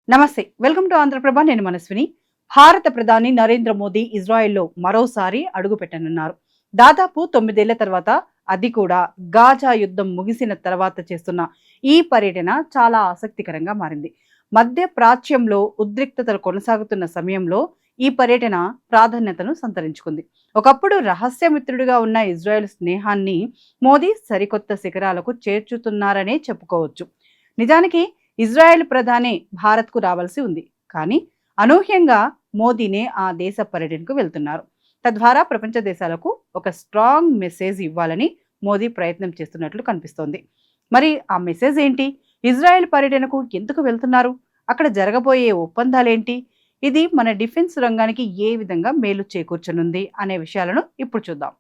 నమస్తే, welcome to Andhraprabha. నేను మనస్విని. భారత ప్రధాని నరేంద్ర మోదీ ఇజ్రాయెల్లో మరోసారి అడుగుపెట్టనున్నారు. దాదాపు 9 ఏళ్ల తర్వాత, అది కూడా గాజా యుద్ధం ముగిసిన తర్వాత చేస్తున్న ఈ పర్యటన చాలా ఆసక్తికరంగా మారింది. మధ్య ప్రాచ్యంలో ఉద్రిక్తతలు కొనసాగుతున్న సమయంలో ఈ పర్యటన ప్రాధాన్యతను సంతరించుకుంది. ఒకప్పుడు రహస్యమిత్రుడిగా ఉన్న ఇజ్రాయెల్ స్నేహాన్ని మోదీ సరికొత్త శిఖరాలకు చేర్చుతున్నారనే చెప్పుకోవచ్చు. నిజానికి ఇజ్రాయెల్ ప్రధాని భారత్కు రావాల్సి ఉంది, కానీ అనూహ్యంగా మోదీనే ఆ దేశ పర్యటనకు వెళ్తున్నారు. తద్వారా ప్రపంచ దేశాలకు ఒక స్ట్రాంగ్ మెసేజ్ ఇవ్వాలని మోదీ ప్రయత్నం చేస్తున్నట్లు కనిపిస్తోంది. మరి ఆ మెసేజ్ ఏంటి? ఇజ్రాయెల్ పర్యటనకు ఎందుకు వెళ్తున్నారు? అక్కడ జరగబోయే ఒప్పందాలేంటి? ఇది మన డిఫెన్స్ రంగానికి ఏ విధంగా మేలు చేకూర్చనుంది అనే విషయాలను ఇప్పుడు చూద్దాం.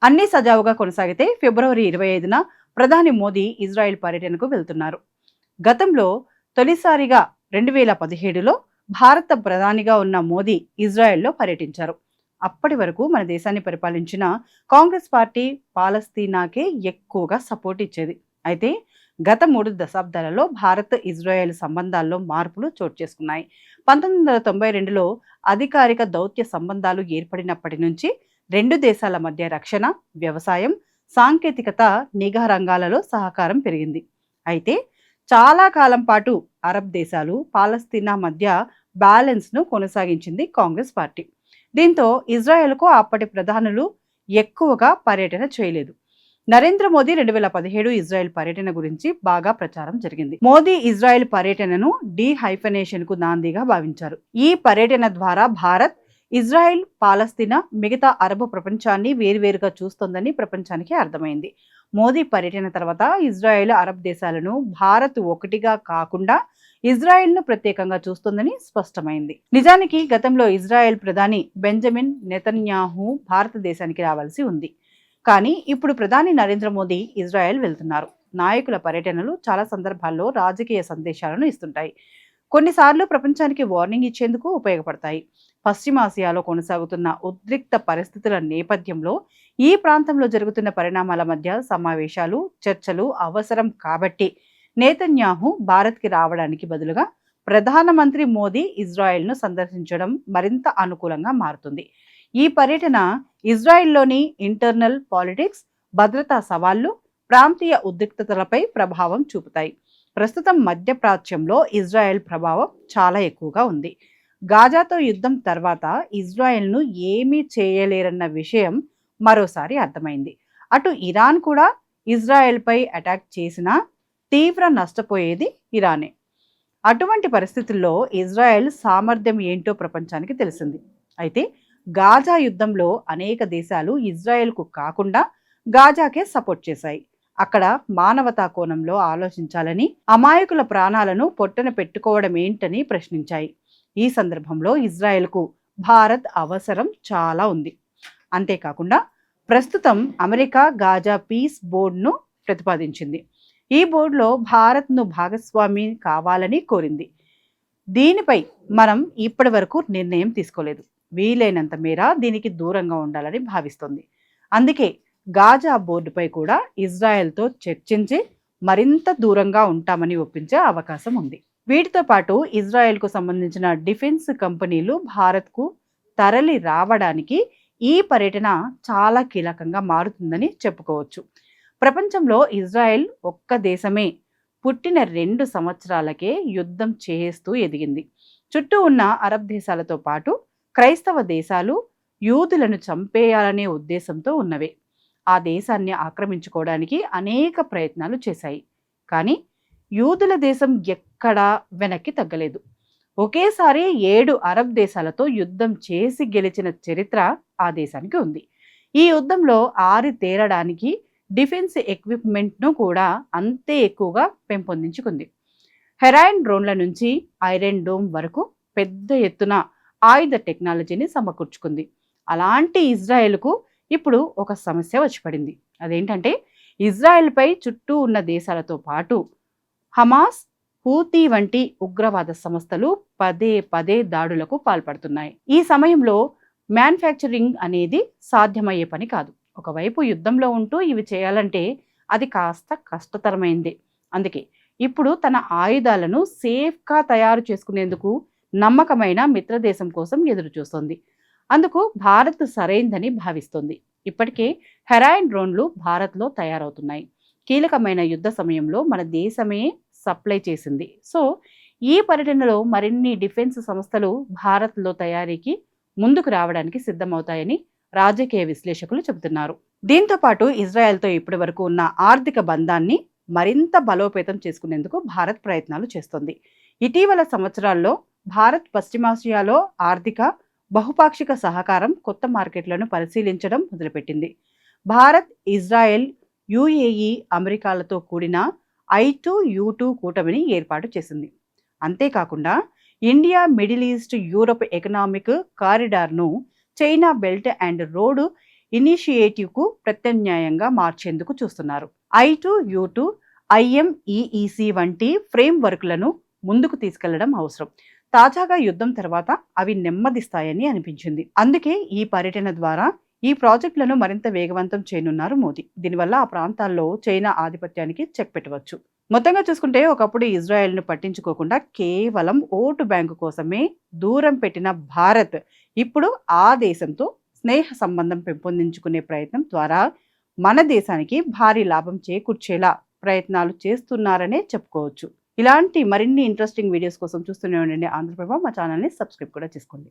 అన్ని సజావుగా కొనసాగితే ఫిబ్రవరి 25న ప్రధాని మోదీ ఇజ్రాయెల్ పర్యటనకు వెళ్తున్నారు. గతంలో తొలిసారిగా 2017లో భారత ప్రధానిగా ఉన్న మోదీ ఇజ్రాయెల్లో పర్యటించారు. అప్పటి వరకు మన దేశాన్ని పరిపాలించిన కాంగ్రెస్ పార్టీ పాలస్తీనాకే ఎక్కువగా సపోర్ట్ ఇచ్చేది. అయితే గత 3 దశాబ్దాలలో భారత్ ఇజ్రాయెల్ సంబంధాల్లో మార్పులు చోటు చేసుకున్నాయి. 1992లో అధికారిక దౌత్య సంబంధాలు ఏర్పడినప్పటి నుంచి రెండు దేశాల మధ్య రక్షణ, వ్యవసాయం, సాంకేతికత, నిఘా రంగాలలో సహకారం పెరిగింది. అయితే చాలా కాలం పాటు అరబ్ దేశాలు, పాలస్తీనా మధ్య బ్యాలెన్స్ను కొనసాగించింది కాంగ్రెస్ పార్టీ. దీంతో ఇజ్రాయెల్కు అప్పటి ప్రధానులు ఎక్కువగా పర్యటన చేయలేదు. నరేంద్ర మోదీ 2017 ఇజ్రాయెల్ పర్యటన గురించి బాగా ప్రచారం జరిగింది. మోదీ ఇజ్రాయెల్ పర్యటనను డీహైఫనేషన్ కు నాందిగా భావించారు. ఈ పర్యటన ద్వారా భారత్ ఇజ్రాయెల్, పాలస్తీనా, మిగతా అరబ్ ప్రపంచాన్ని వేరువేరుగా చూస్తోందని ప్రపంచానికి అర్థమైంది. మోదీ పర్యటన తర్వాత ఇజ్రాయెల్, అరబ్ దేశాలను భారత్ ఒకటిగా కాకుండా ఇజ్రాయెల్ను ప్రత్యేకంగా చూస్తోందని స్పష్టమైంది. నిజానికి గతంలో ఇజ్రాయెల్ ప్రధాని బెంజమిన్ నెతన్యాహు భారతదేశానికి రావాల్సి ఉంది. కానీ ఇప్పుడు ప్రధాని నరేంద్ర మోదీ ఇజ్రాయెల్ వెళ్తున్నారు. నాయకుల పర్యటనలు చాలా సందర్భాల్లో రాజకీయ సందేశాలను ఇస్తుంటాయి. కొన్నిసార్లు ప్రపంచానికి వార్నింగ్ ఇచ్చేందుకు ఉపయోగపడతాయి. పశ్చిమాసియాలో కొనసాగుతున్న ఉద్రిక్త పరిస్థితుల నేపథ్యంలో ఈ ప్రాంతంలో జరుగుతున్న పరిణామాల మధ్య సమావేశాలు, చర్చలు అవసరం కాబట్టి నేతన్యాహు భారత్కి రావడానికి బదులుగా ప్రధానమంత్రి మోదీ ఇజ్రాయెల్ను సందర్శించడం మరింత అనుకూలంగా మారుతుంది. ఈ పర్యటన ఇజ్రాయెల్లోని ఇంటర్నల్ పాలిటిక్స్, భద్రతా సవాళ్లు, ప్రాంతీయ ఉద్రిక్తతలపై ప్రభావం చూపుతాయి. ప్రస్తుతం మధ్యప్రాచ్యంలో ఇజ్రాయెల్ ప్రభావం చాలా ఎక్కువగా ఉంది. గాజాతో యుద్ధం తర్వాత ఇజ్రాయెల్ను ఏమీ చేయలేరన్న విషయం మరోసారి అర్థమైంది. అటు ఇరాన్ కూడా ఇజ్రాయెల్పై అటాక్ చేసినా తీవ్ర నష్టపోయేది ఇరానే. అటువంటి పరిస్థితుల్లో ఇజ్రాయెల్ సామర్థ్యం ఏంటో ప్రపంచానికి తెలిసింది. అయితే గాజా యుద్ధంలో అనేక దేశాలు ఇజ్రాయెల్కు కాకుండా గాజాకే సపోర్ట్ చేశాయి. అక్కడ మానవతా కోణంలో ఆలోచించాలని, అమాయకుల ప్రాణాలను పొట్టన పెట్టుకోవడం ఏంటని ప్రశ్నించాయి. ఈ సందర్భంలో ఇజ్రాయెల్కు భారత్ అవసరం చాలా ఉంది. అంతేకాకుండా ప్రస్తుతం అమెరికా గాజా పీస్ బోర్డును ప్రతిపాదించింది. ఈ బోర్డులో భారత్ను భాగస్వామి కావాలని కోరింది. దీనిపై మనం ఇప్పటి వరకు నిర్ణయం తీసుకోలేదు. వీలైనంత మేర దీనికి దూరంగా ఉండాలని భావిస్తోంది. అందుకే గాజా బోర్డుపై కూడా ఇజ్రాయెల్తో చర్చించి మరింత దూరంగా ఉంటామని ఒప్పించే అవకాశం ఉంది. వీటితో పాటు ఇజ్రాయెల్కు సంబంధించిన డిఫెన్స్ కంపెనీలు భారత్కు తరలి రావడానికి ఈ పర్యటన చాలా కీలకంగా మారుతుందని చెప్పుకోవచ్చు. ప్రపంచంలో ఇజ్రాయెల్ ఒక్క దేశమే పుట్టిన 2 సంవత్సరాలకే యుద్ధం చేస్తూ ఎదిగింది. చుట్టూ ఉన్న అరబ్ దేశాలతో పాటు క్రైస్తవ దేశాలు యూదులను చంపేయాలనే ఉద్దేశంతో ఉన్నవే. ఆ దేశాన్ని ఆక్రమించుకోవడానికి అనేక ప్రయత్నాలు చేశాయి. కానీ యూదుల దేశం ఎక్కడా వెనక్కి తగ్గలేదు. ఒకేసారి 7 అరబ్ దేశాలతో యుద్ధం చేసి గెలిచిన చరిత్ర ఆ దేశానికి ఉంది. ఈ యుద్ధంలో ఆరితేరడానికి డిఫెన్స్ ఎక్విప్మెంట్ను కూడా అంతే ఎక్కువగా పెంపొందించుకుంది. హెరాయిన్ డ్రోన్ల నుంచి ఐరన్ డోమ్ వరకు పెద్ద ఎత్తున ఆయుధ టెక్నాలజీని సమకూర్చుకుంది. అలాంటి ఇజ్రాయెల్కు ఇప్పుడు ఒక సమస్య వచ్చి పడింది. అదేంటంటే ఇజ్రాయెల్పై చుట్టూ ఉన్న దేశాలతో పాటు హమాస్, హూతీ వంటి ఉగ్రవాద సంస్థలు పదే పదే దాడులకు పాల్పడుతున్నాయి. ఈ సమయంలో మ్యానుఫ్యాక్చరింగ్ అనేది సాధ్యమయ్యే పని కాదు. ఒకవైపు యుద్ధంలో ఉంటూ ఇవి చేయాలంటే అది కాస్త కష్టతరమైంది. అందుకే ఇప్పుడు తన ఆయుధాలను సేఫ్గా తయారు చేసుకునేందుకు నమ్మకమైన మిత్రదేశం కోసం ఎదురు చూస్తోంది. అందుకు భారత్ సరైందని భావిస్తోంది. ఇప్పటికే హెరాయిన్ డ్రోన్లు భారత్లో తయారవుతున్నాయి. కీలకమైన యుద్ధ సమయంలో మన దేశమే సప్లై చేసింది. సో ఈ పర్యటనలో మరిన్ని డిఫెన్స్ సంస్థలు భారత్లో తయారీకి ముందుకు రావడానికి సిద్ధమవుతాయని రాజకీయ విశ్లేషకులు చెబుతున్నారు. దీంతో పాటు ఇజ్రాయెల్తో ఇప్పటి వరకు ఉన్న ఆర్థిక బంధాన్ని మరింత బలోపేతం చేసుకునేందుకు భారత్ ప్రయత్నాలు చేస్తోంది. ఇటీవల సంవత్సరాల్లో భారత్ పశ్చిమాసియాలో ఆర్థిక బహుపాక్షిక సహకారం కొత్త మార్కెట్లను పరిశీలించడం మొదలుపెట్టింది. భారత్, ఇజ్రాయెల్, యుఏఈ, అమెరికాలతో కూడిన I2U2 కూటమిని ఏర్పాటు చేసింది. అంతేకాకుండా India, middle east, Europe economic కారిడార్ను చైనా బెల్ట్ అండ్ రోడ్ ఇనిషియేటివ్కు ప్రత్యామ్నాయంగా మార్చేందుకు చూస్తున్నారు. I2U2, IMEEC వంటి ఫ్రేమ్వర్క్లను ముందుకు తీసుకెళ్లడం అవసరం. తాజాగా యుద్ధం తర్వాత అవి నెమ్మదిస్తాయని అనిపించింది. అందుకే ఈ పర్యటన ద్వారా ఈ ప్రాజెక్టులను మరింత వేగవంతం చేయనున్నారు మోదీ. దీనివల్ల ఆ ప్రాంతాల్లో చైనా ఆధిపత్యానికి చెక్ పెట్టవచ్చు. మొత్తంగా చూసుకుంటే ఒకప్పుడు ఇజ్రాయెల్ను పట్టించుకోకుండా కేవలం ఓటు బ్యాంకు కోసమే దూరం పెట్టిన భారత్ ఇప్పుడు ఆ దేశంతో స్నేహ సంబంధం పెంపొందించుకునే ప్రయత్నం ద్వారా మన దేశానికి భారీ లాభం చేకూర్చేలా ప్రయత్నాలు చేస్తున్నారనే చెప్పుకోవచ్చు. ఇలాంటి మరిన్ని ఇంట్రెస్టింగ్ వీడియోస్ కోసం చూస్తూనే ఉండండి ఆంధ్రప్రభ. మా ఛానల్ని సబ్స్క్రైబ్ కూడా చేసుకోండి.